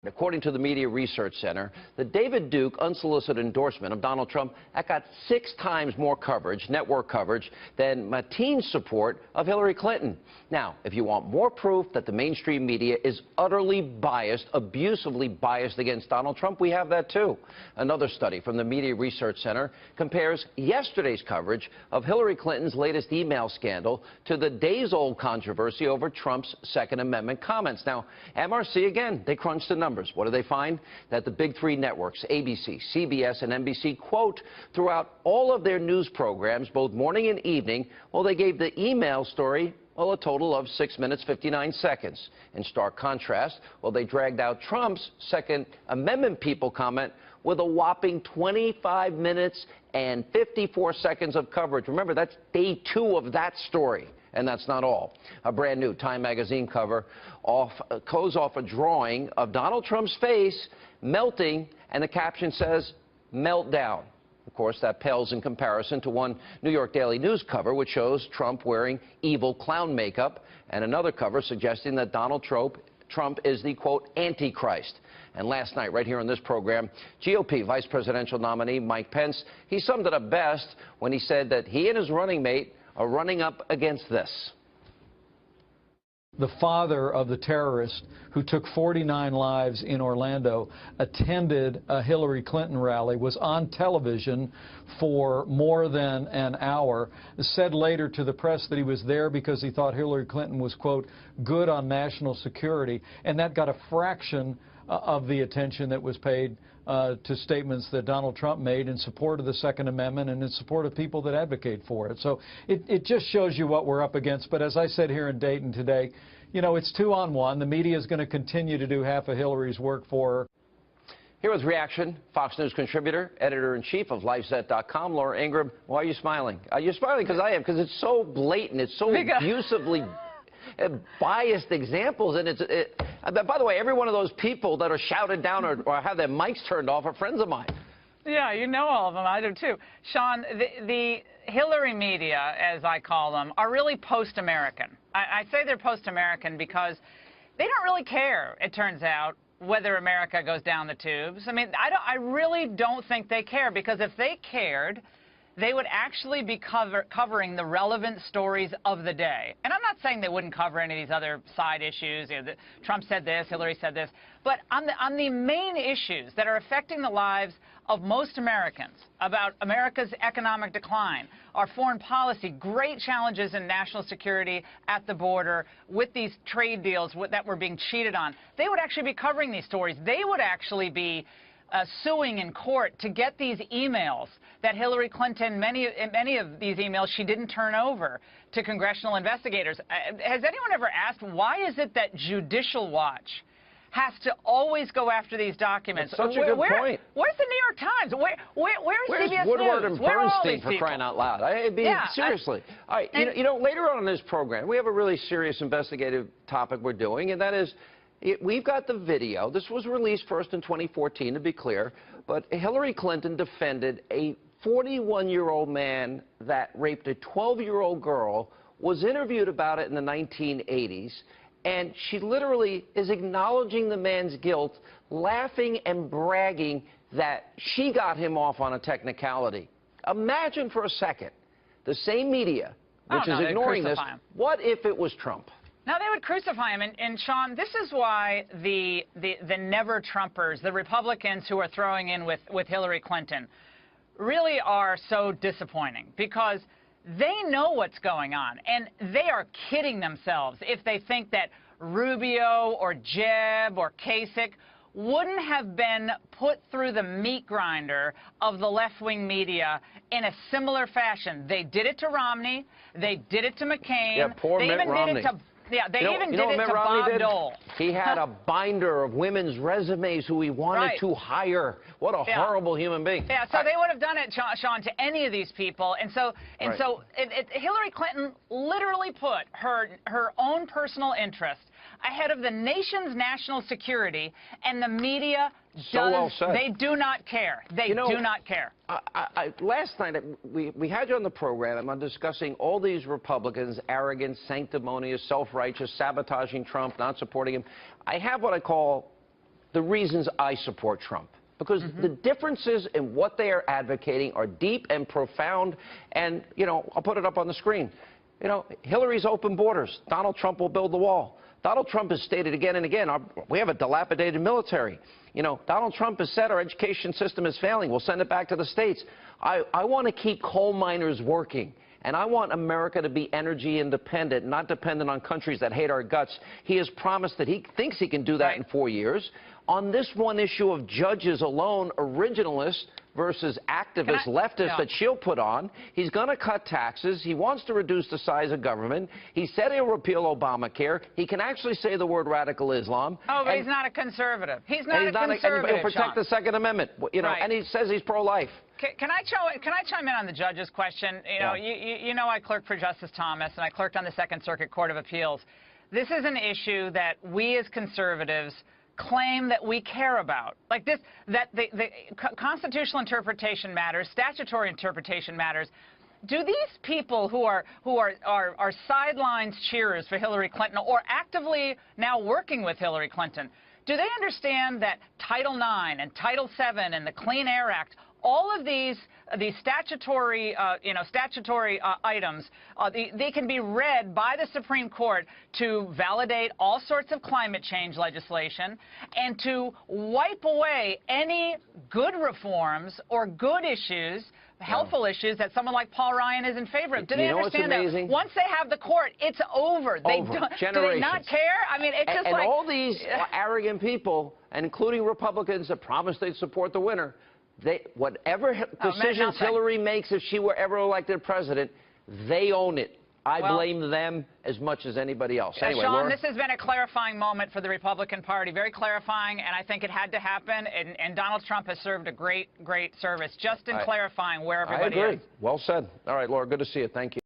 According to the Media Research Center, the David Duke unsolicited endorsement of Donald Trump that got 6 times more coverage, network coverage, than Mateen's support of Hillary Clinton. Now, if you want more proof that the mainstream media is utterly biased, abusively biased against Donald Trump, we have that too. Another study from the Media Research Center compares yesterday's coverage of Hillary Clinton's latest email scandal to the days-old controversy over Trump's Second Amendment comments. Now, MRC, again, they crunched the numbers. What do they find? That the big 3 networks, ABC, CBS, and NBC, quote, throughout all of their news programs, both morning and evening, well, they gave the email story, well, a total of 6 minutes, 59 seconds. In stark contrast, well, they dragged out Trump's Second Amendment people comment with a whopping 25 minutes and 54 seconds of coverage. Remember, that's day 2 of that story. And that's not all. A brand new Time magazine cover goes off a drawing of Donald Trump's face melting, and the caption says, meltdown. Of course, that pales in comparison to one New York Daily News cover, which shows Trump wearing evil clown makeup, and another cover suggesting that Donald Trump is the, quote, Antichrist. And last night, right here on this program, GOP Vice Presidential nominee Mike Pence, he summed it up best when he said that he and his running mate are running up against this. The father of the terrorist who took 49 lives in Orlando attended a Hillary Clinton rally, was on television for more than an hour, said later to the press that he was there because he thought Hillary Clinton was, quote, good on national security, and that got a fraction of the attention that was paid to statements that Donald Trump made in support of the Second Amendment and in support of people that advocate for it. So it just shows you what we're up against. But as I said here in Dayton today, you know, it's 2 on 1. The media is going to continue to do half of Hillary's work for her. Here with reaction, Fox News contributor, editor-in-chief of LifeZette.com, Laura Ingraham. Why are you smiling? You're smiling because I am, because it's so blatant. It's so abusively biased examples, and by the way, every one of those people that are shouted down or have their mics turned off are friends of mine. Yeah, you know all of them. I do too. Sean, the Hillary media, as I call them, are really post-American. I say they're post-American because they don't really care, it turns out, whether America goes down the tubes. I mean, I really don't think they care, because if they cared, they would actually be covering the relevant stories of the day. And I'm not saying they wouldn't cover any of these other side issues. You know, Trump said this, Hillary said this. But on the main issues that are affecting the lives of most Americans, about America's economic decline, our foreign policy, great challenges in national security at the border, with these trade deals that we're being cheated on, they would actually be covering these stories. They would actually be suing in court to get these emails that Hillary Clinton, many of these emails she didn't turn over to congressional investigators. Has anyone ever asked, why is it that Judicial Watch has to always go after these documents? That's such a good point. Where's the New York Times? Where's CBS Woodward News? and Bernstein, for crying out loud? Seriously. All right, you know, later on in this program, we have a really serious investigative topic we're doing, and that is, we've got the video. This was released first in 2014, to be clear, but Hillary Clinton defended a 41-year-old man that raped a 12-year-old girl, was interviewed about it in the 1980s, and she literally is acknowledging the man's guilt, laughing and bragging that she got him off on a technicality. Imagine for a second the same media, which is ignoring this, what if it was Trump? No, they would crucify him. And Sean, this is why the never-Trumpers, the Republicans who are throwing in with Hillary Clinton, really are so disappointing, because they know what's going on, and they are kidding themselves if they think that Rubio or Jeb or Kasich wouldn't have been put through the meat grinder of the left-wing media in a similar fashion. They did it to Romney. They did it to McCain. Yeah, poor Mitt Romney. They even did it to Bob Dole. He had a binder of women's resumes who he wanted to hire. What a horrible human being. Yeah, so they would have done it, Sean, to any of these people. And so Hillary Clinton literally put her own personal interest ahead of the nation's national security, and the media they do not care. They do not care. Last night, we had you on the program. I'm discussing all these Republicans, arrogant, sanctimonious, self-righteous, sabotaging Trump, not supporting him. I have what I call the reasons I support Trump. Because the differences in what they are advocating are deep and profound. And, you know, I'll put it up on the screen. You know, Hillary's open borders. Donald Trump will build the wall. Donald Trump has stated again and again, we have a dilapidated military. You know, Donald Trump has said our education system is failing. We'll send it back to the states. I want to keep coal miners working. And I want America to be energy independent, not dependent on countries that hate our guts. He has promised that he thinks he can do that in 4 years. On this one issue of judges alone, originalists versus activist leftists that she'll put on, he's going to cut taxes. He wants to reduce the size of government. He said he'll repeal Obamacare. He can actually say the word radical Islam. Oh, but he's not a conservative. He's not a conservative, and he'll protect the Second Amendment. You know, and he says he's pro-life. Can I chime in on the judges question? You know, you know I clerked for Justice Thomas, and I clerked on the Second Circuit Court of Appeals. This is an issue that we as conservatives claim that we care about. Like this, that the constitutional interpretation matters, statutory interpretation matters. Do these people who are sidelines cheerers for Hillary Clinton or actively now working with Hillary Clinton, do they understand that Title IX and Title VII and the Clean Air Act, all of these statutory, items, they can be read by the Supreme Court to validate all sorts of climate change legislation and to wipe away any good reforms or good issues, helpful issues that someone like Paul Ryan is in favor of. Do they understand that once they have the court, it's over? Do they not care? I mean, it's just like... And all these arrogant people, and including Republicans that promised they'd support the winner, whatever decisions Hillary makes if she were ever elected president, they own it. I blame them as much as anybody else. Anyway, Sean, Laura? this has been a clarifying moment for the Republican Party, very clarifying, and I think it had to happen. And Donald Trump has served a great service just in clarifying where everybody is. I agree. Well said. All right, Laura, good to see you. Thank you.